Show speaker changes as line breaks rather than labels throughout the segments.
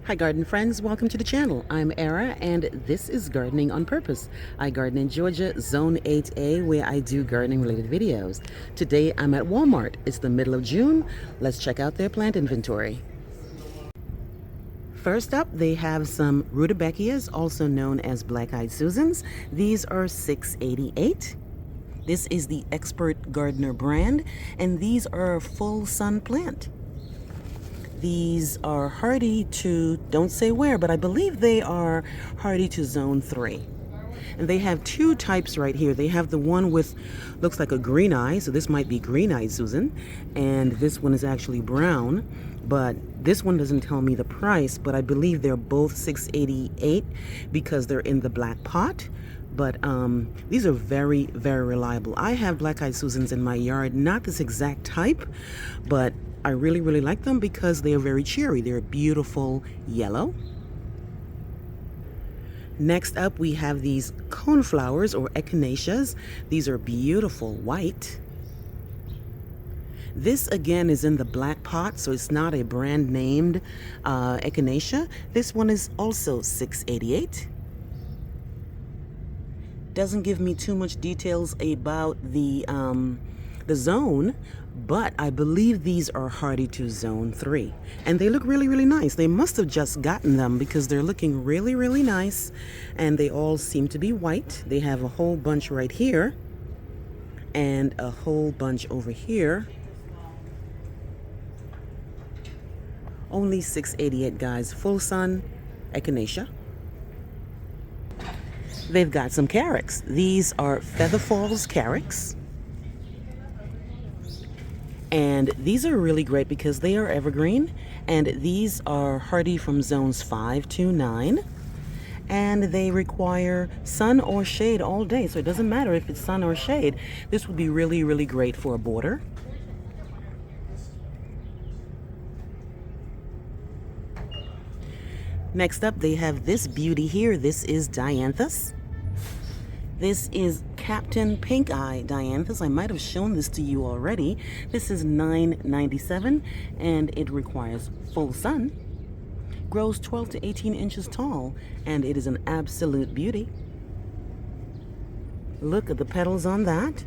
Hi garden friends, welcome to the channel. I'm Era and this is Gardening on Purpose. I garden in Georgia, Zone 8A, where I do gardening related videos. Today I'm at Walmart. It's the middle of June. Let's check out their plant inventory. First up, they have some rudbeckias, also known as black-eyed Susans. These are $6.88. This is the Expert Gardener brand, and these are a full sun plant. These are hardy to, don't say where, but I believe they are hardy to zone 3. And they have two types right here. They have the one with, looks like a green eye, so this might be green-eyed Susan. And this one is actually brown, but this one doesn't tell me the price, but I believe they're both $6.88 because they're in the black pot. But these are very, very reliable. I have black-eyed Susans in my yard, not this exact type, but I really, really like them because they are very cheery. They're a beautiful yellow. Next up, we have these coneflowers or echinaceas. These are beautiful white. This again is in the black pot, so it's not a brand named echinacea. This one is also $6.88. Doesn't give me too much details about the zone, but I believe these are hardy to zone 3. And they look really, really nice. They must have just gotten them because they're looking really, really nice. And they all seem to be white. They have a whole bunch right here and a whole bunch over here. Only $6.88, guys. Full sun echinacea. They've got some carex. These are Feather Falls carex. And these are really great because they are evergreen, and these are hardy from zones 5 to 9, and they require sun or shade all day, so it doesn't matter if it's sun or shade. This would be really, really great for a border. Next up, they have this beauty here. This is Dianthus. This is Captain Pink Eye Dianthus. I might have shown this to you already. This is $9.97 and it requires full sun. Grows 12 to 18 inches tall and it is an absolute beauty. Look at the petals on that.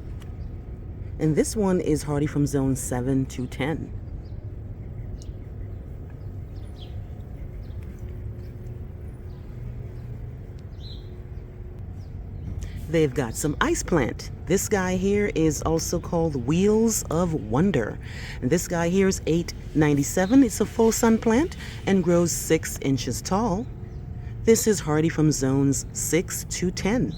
And this one is hardy from zone 7 to 10. They've got some ice plant. This guy here is also called Wheels of Wonder. And this guy here is $8.97. It's a full sun plant and grows 6 inches tall. This is hardy from zones 6 to 10.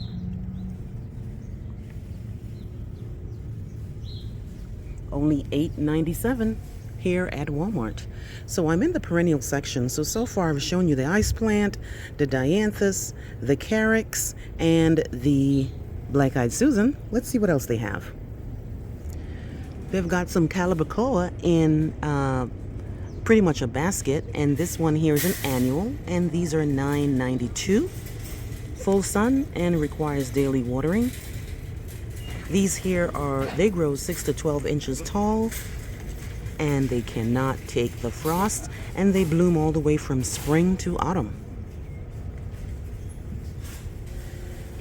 Only $8.97 here at Walmart. So I'm in the perennial section. So far I've shown you the ice plant, the Dianthus, the carex, and the black-eyed Susan. Let's see what else they have. They've got some calibrachoa in pretty much a basket, and this one here is an annual, and these are $9.92. Full sun and requires daily watering. These here they grow 6 to 12 inches tall, and they cannot take the frost, and they bloom all the way from spring to autumn.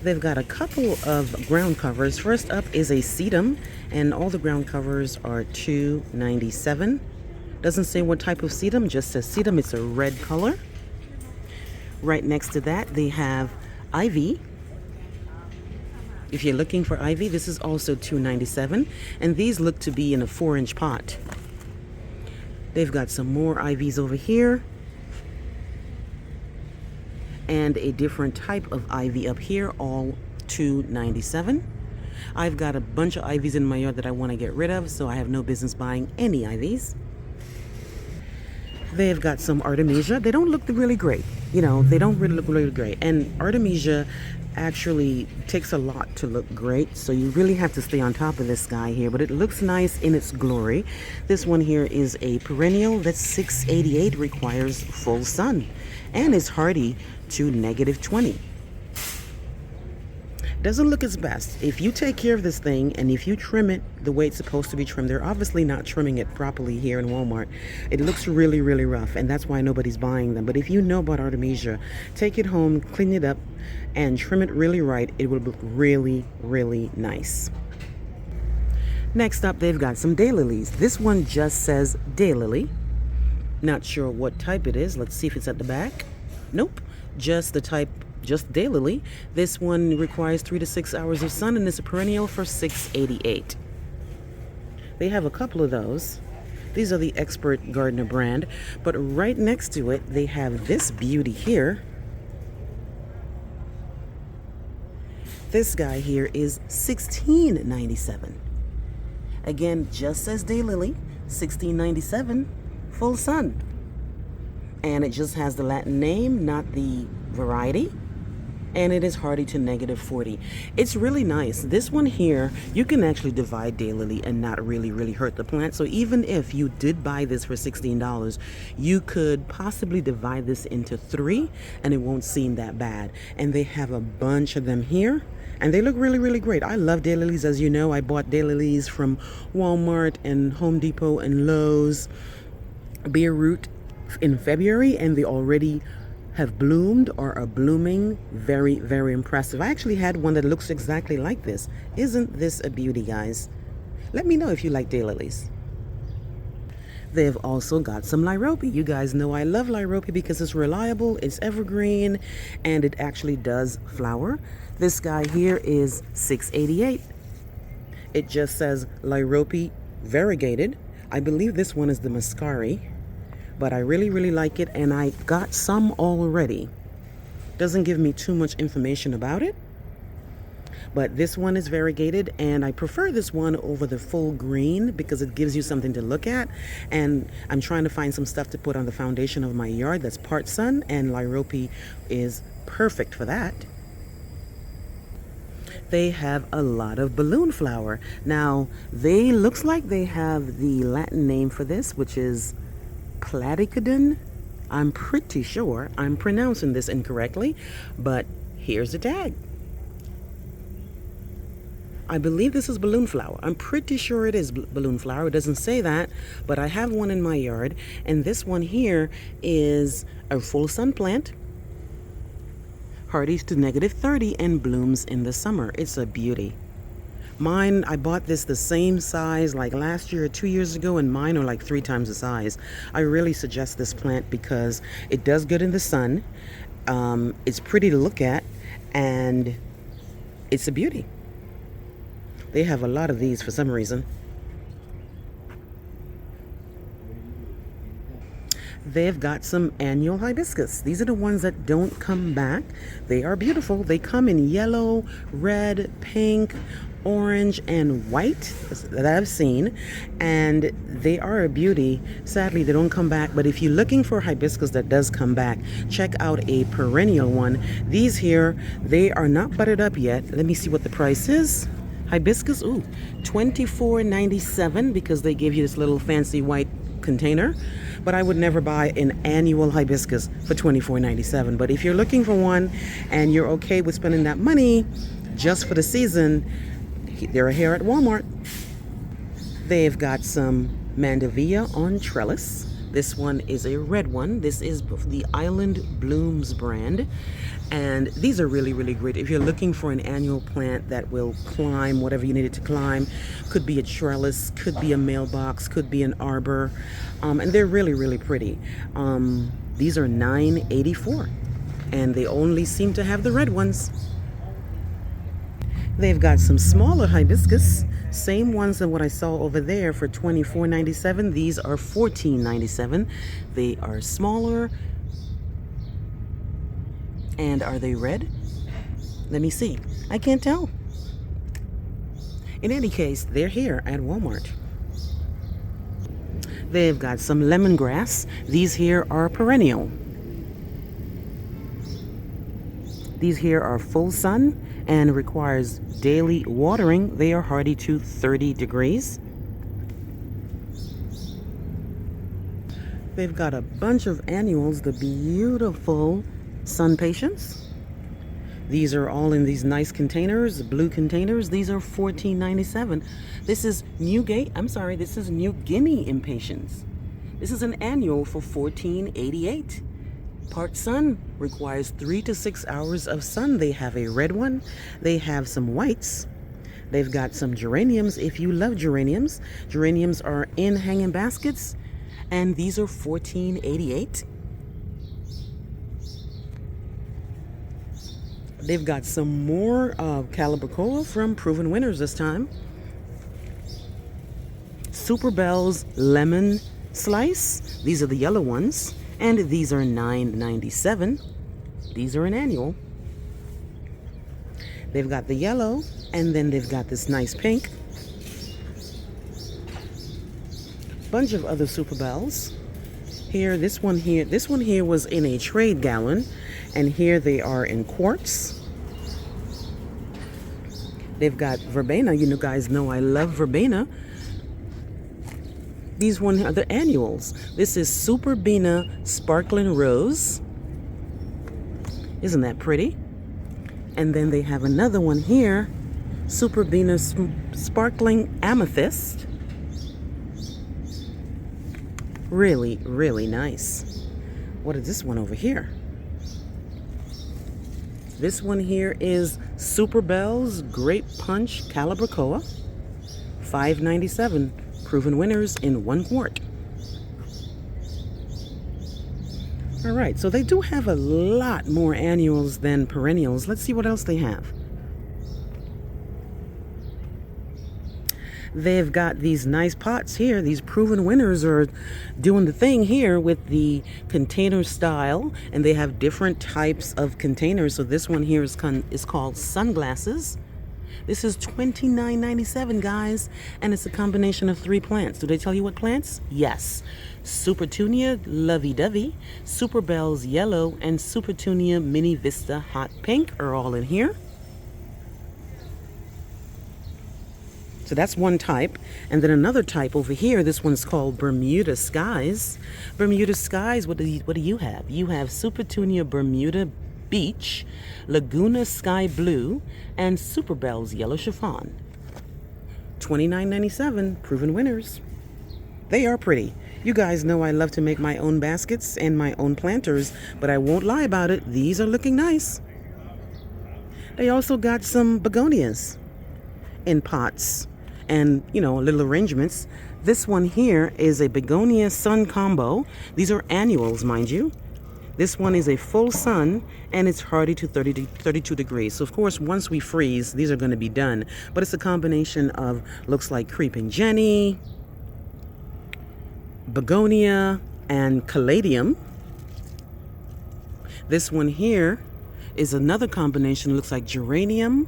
They've got a couple of ground covers. First up is a sedum, and all the ground covers are $2.97. Doesn't say what type of sedum, just says sedum. It's a red color. Right next to that, they have ivy. If you're looking for ivy, this is also $2.97, and these look to be in a 4-inch pot. They've got some more ivies over here and a different type of ivy up here, all $2.97. I've got a bunch of ivies in my yard that I want to get rid of, so I have no business buying any ivies. They've got some artemisia. They don't look really great. You know, they don't really look really great. And artemisia actually takes a lot to look great, so you really have to stay on top of this guy here, but it looks nice in its glory. This one here is a perennial that's $6.88, requires full sun, and is hardy to -20. Doesn't look its best. If you take care of this thing and if you trim it the way it's supposed to be trimmed, they're obviously not trimming it properly here in Walmart. It looks really, really rough, and that's why nobody's buying them. But if you know about Artemisia, take it home, clean it up, and trim it really right. It will look really, really nice. Next up, they've got some daylilies. This one just says daylily. Not sure what type it is. Let's see if it's at the back. Nope, just the type, just daylily. This one requires 3 to 6 hours of sun, and it's a perennial for $6.88. They have a couple of those. These are the Expert Gardener brand, but right next to it, they have this beauty here. This guy here is $16.97. Again, just says daylily, $16.97, full sun. And it just has the Latin name, not the variety. And it is hardy to -40. It's really nice. This one here, you can actually divide daylily and not really hurt the plant. So even if you did buy this for $16, you could possibly divide this into 3 and it won't seem that bad. And they have a bunch of them here. And they look really great. I love daylilies. As you know, I bought daylilies from Walmart and Home Depot and Lowe's bare root in February, and they already have bloomed or are blooming. Very impressive. I actually had one that looks exactly like this. Isn't this a beauty, guys? Let me know if you like daylilies. They've also got some lyrope. You guys know I love lyrope because it's reliable, it's evergreen, and it actually does flower. This guy here is $6.88. It just says lyrope variegated. I believe this one is the Muscari, but I really like it, and I got some already. Doesn't give me too much information about it, but this one is variegated, and I prefer this one over the full green because it gives you something to look at. And I'm trying to find some stuff to put on the foundation of my yard that's part sun, and lyrope is perfect for that. They have a lot of balloon flower. Now, looks like they have the Latin name for this, which is Platycodon. I'm pretty sure I'm pronouncing this incorrectly, but here's the tag. I believe this is balloon flower. I'm pretty sure it is balloon flower. It doesn't say that, but I have one in my yard, and this one here is a full sun plant, hardy to -30, and blooms in the summer. It's a beauty. Mine, I bought this the same size like last year or 2 years ago, and mine are like 3 times the size. I really suggest this plant because it does good in the sun. It's pretty to look at, and it's a beauty. They have a lot of these for some reason. They've got some annual hibiscus. These are the ones that don't come back. They are beautiful. They come in yellow, red, pink, orange, and white that I've seen, and they are a beauty. Sadly, they don't come back, but if you're looking for hibiscus that does come back, check out a perennial one. These here, they are not buttered up yet. Let me see what the price is. Hibiscus, ooh, $24.97 because they give you this little fancy white container. But I would never buy an annual hibiscus for $24.97. But if you're looking for one and you're okay with spending that money just for the season, they're here at Walmart. They've got some Mandevilla on trellis. This one is a red one. This is the Island Blooms brand. And these are really great. If you're looking for an annual plant that will climb whatever you need it to climb, could be a trellis, could be a mailbox, could be an arbor. And they're really pretty. These are $9.84. And they only seem to have the red ones. They've got some smaller hibiscus, same ones than what I saw over there for $24.97. These are $14.97. They are smaller. And are they red? Let me see. I can't tell. In any case, they're here at Walmart. They've got some lemongrass. These here are perennial. These here are full sun and requires daily watering. They are hardy to 30 degrees. They've got a bunch of annuals, the beautiful sun patience. These are all in these nice containers, blue containers. These are $14.97. This is New Guinea impatiens. This is an annual for $14.88. Part sun requires 3 to 6 hours of sun. They have a red one. They have some whites. They've got some geraniums. If you love geraniums, geraniums are in hanging baskets, and these are $14.88. They've got some more Calibrachoa from Proven Winners this time. Super Bells Lemon Slice. These are the yellow ones, and these are $9.97. These are an annual. They've got the yellow, and then they've got this nice pink. Bunch of other Super Bells. This one here was in a trade gallon, and here they are in quartz. They've got verbena. You guys know I love verbena. These one are the annuals. This is Super Bena Sparkling Rose. Isn't that pretty? And then they have another one here, Super Bena Sparkling Amethyst. Really, really nice. What is this one over here? This one here is Super Bells Grape Punch Calibrachoa, $5.97. Proven Winners in 1 quart. All right, so they do have a lot more annuals than perennials. Let's see what else they have. They've got these nice pots here. These Proven Winners are doing the thing here with the container style, and they have different types of containers. So this one here is called Sunglasses. This is $29.97, guys, and it's a combination of 3 plants. Do they tell you what plants? Yes. Supertunia Lovey-Dovey, Super Bells Yellow, and Supertunia Mini Vista Hot Pink are all in here. So that's one type. And then another type over here, this one's called Bermuda Skies. Bermuda Skies, what do you have? You have Supertunia Bermuda Beach, Laguna Sky Blue, and Super Bells Yellow Chiffon. $29.97, Proven Winners. They are pretty. You guys know I love to make my own baskets and my own planters, but I won't lie about it. These are looking nice. They also got some begonias in pots and, little arrangements. This one here is a begonia sun combo. These are annuals, mind you. This one is a full sun, and it's hardy to 32 degrees. So, of course, once we freeze, these are going to be done. But it's a combination of, looks like Creeping Jenny, begonia, and caladium. This one here is another combination. Looks like geranium,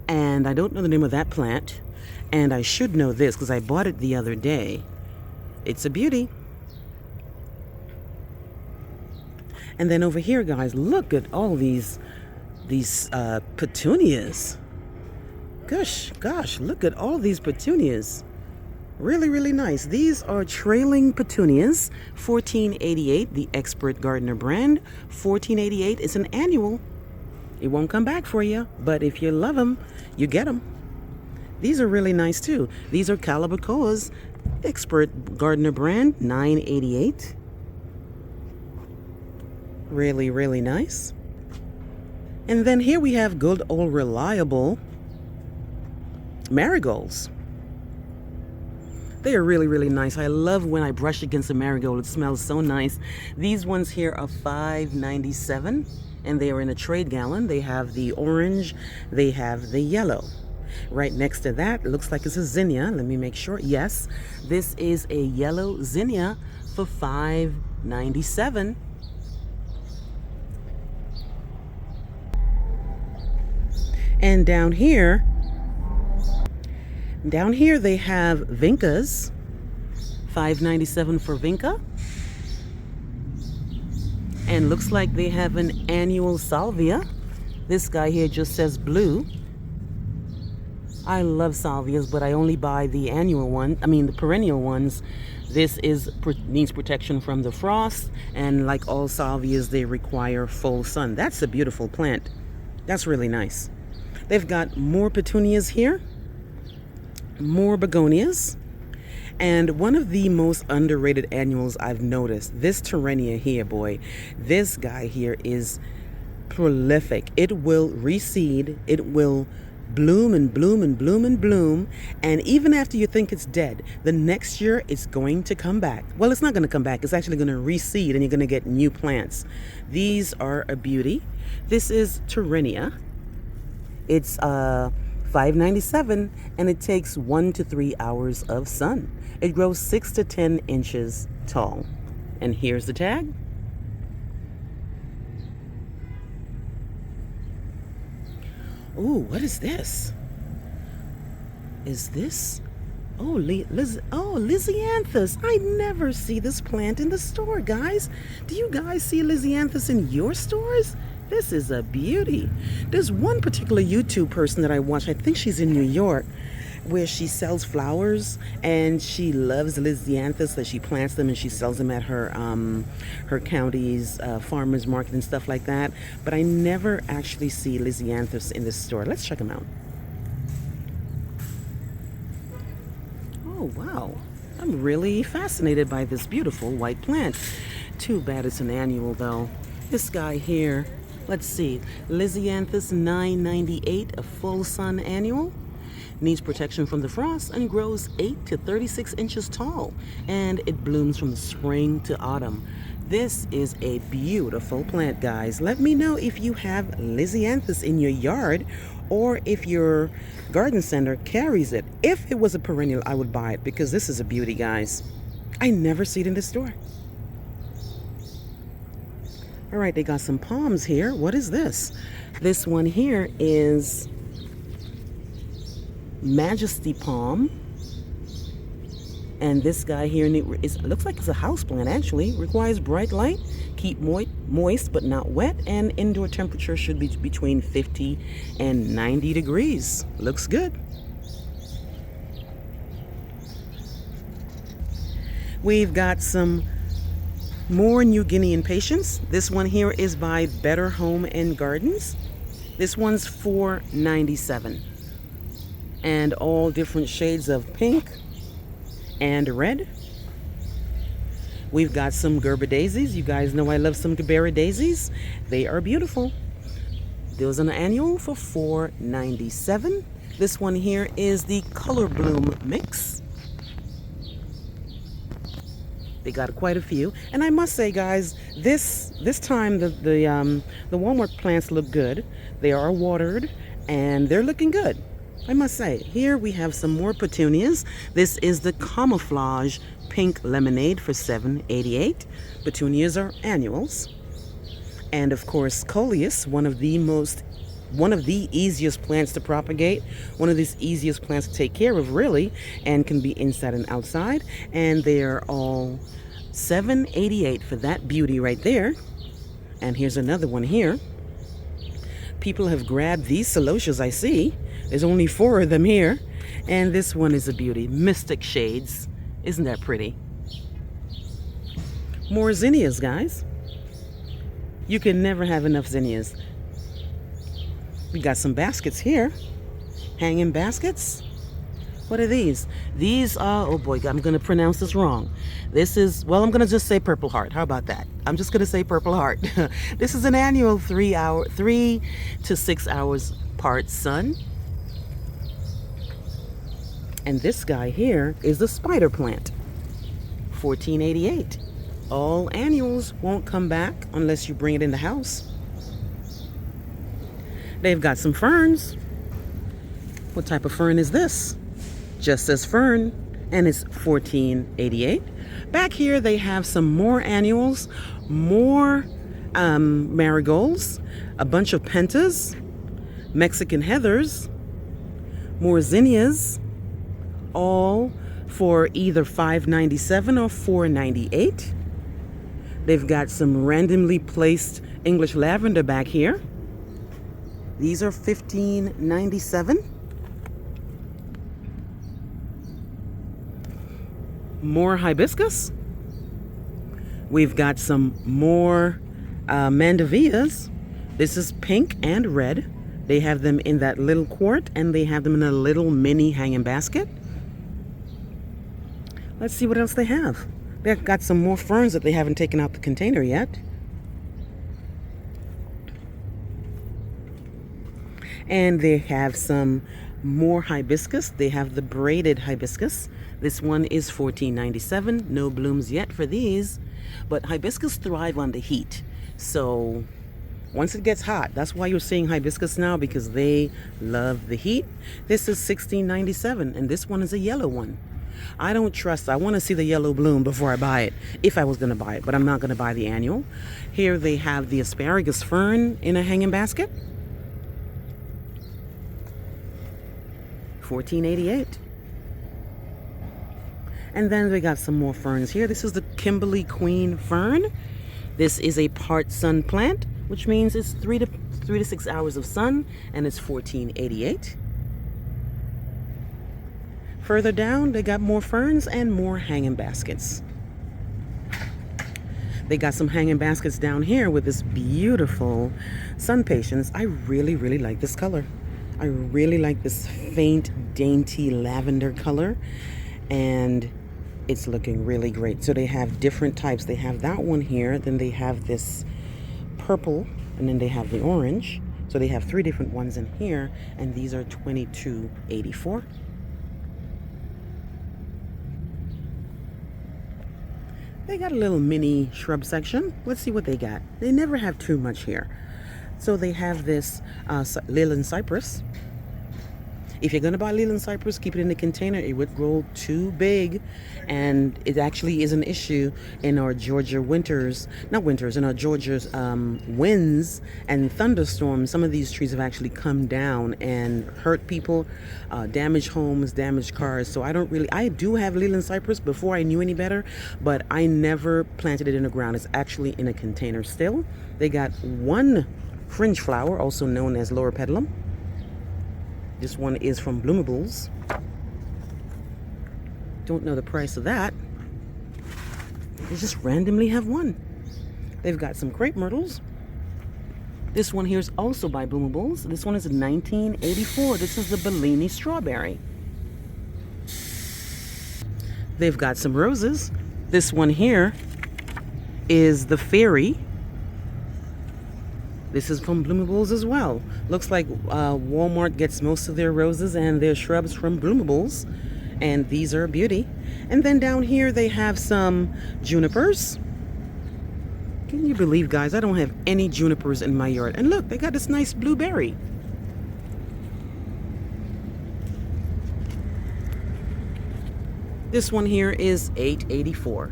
and I don't know the name of that plant. And I should know this because I bought it the other day. It's a beauty. And then over here, guys, look at all these petunias. Gosh, look at all these petunias. Really, really nice. These are trailing petunias, $14.88, the Expert Gardener brand. $14.88 is an annual. It won't come back for you, but if you love them, you get them. These are really nice too. These are Calibrachoa's Expert Gardener brand, $9.88. Really, really nice. And then here we have good old reliable marigolds. They are really, really nice. I love when I brush against a marigold. It smells so nice. These ones here are $5.97, and they are in a trade gallon. They have the orange, they have the yellow. Right next to that, it looks like it's a zinnia. Let me make sure. Yes, this is a yellow zinnia for $5.97. And down here they have vincas, $5.97 for vinca. And looks like they have an annual salvia. This guy here just says blue. I love salvias, but I only buy the annual one. The perennial ones. This needs protection from the frost, and like all salvias, they require full sun. That's a beautiful plant. That's really nice. They've got more petunias here, more begonias, and one of the most underrated annuals I've noticed, this Terrenia here, boy. This guy here is prolific. It will reseed, it will bloom and bloom and bloom and bloom, and even after you think it's dead, the next year it's going to come back. Well, it's not going to come back, it's actually going to reseed and you're going to get new plants. These are a beauty. This is Terrenia. It's $5.97 and it takes 1 to 3 hours of sun. It grows 6 to 10 inches tall. And here's the tag. Ooh, what is this? Is this? Oh, Lysianthus. I never see this plant in the store, guys. Do you guys see Lysianthus in your stores? This is a beauty. There's one particular YouTube person that I watch. I think she's in New York, where she sells flowers, and she loves Lysianthus, that she plants them and she sells them at her county's farmers market and stuff like that. But I never actually see Lysianthus in the store. Let's check them out. Oh wow, I'm really fascinated by this beautiful white plant. Too bad it's an annual though. This guy here, let's see, Lysianthus 998, a full sun annual. Needs protection from the frost and grows 8 to 36 inches tall, and it blooms from the spring to autumn. This is a beautiful plant, guys. Let me know if you have Lysianthus in your yard or if your garden center carries it. If it was a perennial, I would buy it because this is a beauty, guys. I never see it in the store. All right, they got some palms here. What is this? This one here is Majesty Palm, and this guy here looks like it's a house plant. Actually requires bright light, keep moist but not wet, and indoor temperature should be between 50 and 90 degrees. Looks good. We've got some more New Guinean patience. This one here is by Better Home and Gardens. This one's $4.97. And all different shades of pink and red. We've got some Gerber daisies. You guys know I love some Gerber daisies. They are beautiful. Those an annual for $4.97. This one here is the Color Bloom Mix. They got quite a few, and I must say, guys, this time the Walmart plants look good. They are watered, and they're looking good. I must say, here we have some more petunias. This is the Camouflage Pink Lemonade for $7.88. Petunias are annuals. And of course, Coleus, one of the easiest plants to propagate, one of the easiest plants to take care of, really, and can be inside and outside. And they are all $7.88 for that beauty right there. And here's another one here. People have grabbed these celotias, I see. There's only 4 of them here. And this one is a beauty. Mystic Shades. Isn't that pretty? More zinnias, guys. You can never have enough zinnias. We got some baskets here. Hanging baskets. What are these? These are, oh boy, I'm going to pronounce this wrong. This is, well, I'm going to just say Purple Heart. How about that? I'm just going to say Purple Heart. This is an annual 3 to 6 hours part sun. And this guy here is the spider plant, $14.88. All annuals won't come back unless you bring it in the house. They've got some ferns. What type of fern is this? Just says fern, and it's $14.88. Back here they have some more annuals, more marigolds, a bunch of pentas, Mexican heathers, more zinnias, all for either $5.97 or $4.98. They've got some randomly placed English lavender back here. These are $15.97. More hibiscus. We've got some more mandavillas. This is pink and red. They have them in that little quart, and they have them in a little mini hanging basket. Let's see what else they have. They've got some more ferns that they haven't taken out the container yet. And they have some more hibiscus. They have the braided hibiscus. This one is $14.97. No blooms yet for these, but hibiscus thrive on the heat. So once it gets hot, that's why you're seeing hibiscus now, because they love the heat. This is $16.97, and this one is a yellow one. I don't trust. I want to see the yellow bloom before I buy it, if I was going to buy it, but I'm not going to buy the annual. Here they have the asparagus fern in a hanging basket. $14.88. And then we got some more ferns here. This is the Kimberly Queen fern. This is a part sun plant, which means it's 3 to 6 hours of sun, and it's $14.88. Further down, they got more ferns and more hanging baskets. They got some hanging baskets down here with this beautiful sun patience. I really, really like this color. I really like this faint, dainty lavender color, and it's looking really great. So they have different types. They have that one here, then they have this purple, and then they have the orange. So they have 3 different ones in here, and these are $22.84. They got a little mini shrub section. Let's see what they got. They never have too much here. So they have this Leyland cypress. If you're going to buy Leyland cypress, keep it in the container. It would grow too big, and it actually is an issue in our Georgia winters, not winters, in our Georgia's winds and thunderstorms. Some of these trees have actually come down and hurt people, damaged homes, damaged cars. So I do have Leyland cypress before I knew any better, but I never planted it in the ground. It's actually in a container still. They got one fringe flower, also known as lower pedalum. This one is from Bloomables. Don't know the price of that. They just randomly have one. They've got some crepe myrtles. This one here is also by Bloomables. This one is $19.84. This is the Bellini strawberry. They've got some roses. This one here is the fairy. This is from Bloomables as well. Looks like Walmart gets most of their roses and their shrubs from Bloomables. And these are a beauty. And then down here they have some junipers. Can you believe, guys, I don't have any junipers in my yard. And look, they got this nice blueberry. This one here is $8.84.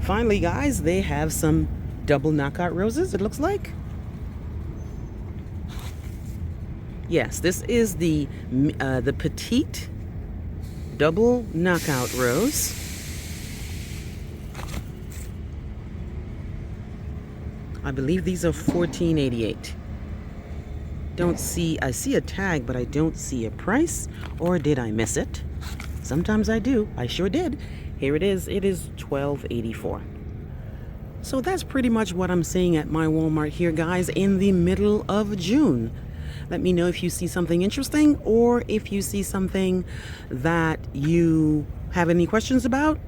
Finally, guys, they have some double knockout roses, it looks like. Yes, this is the petite double knockout rose. I believe these are $14.88. I see a tag, but I don't see a price. Or did I miss it? Sometimes I do. I sure did. Here it is $12.84. So that's pretty much what I'm seeing at my Walmart here, guys, in the middle of June. Let me know if you see something interesting, or if you see something that you have any questions about.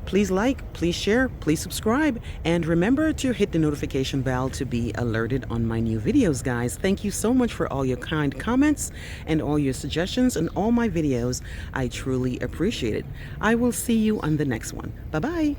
Please like, please share, please subscribe, and remember to hit the notification bell to be alerted on my new videos, guys. Thank you so much for all your kind comments and all your suggestions and all my videos. I truly appreciate it. I will see you on the next one. Bye-bye.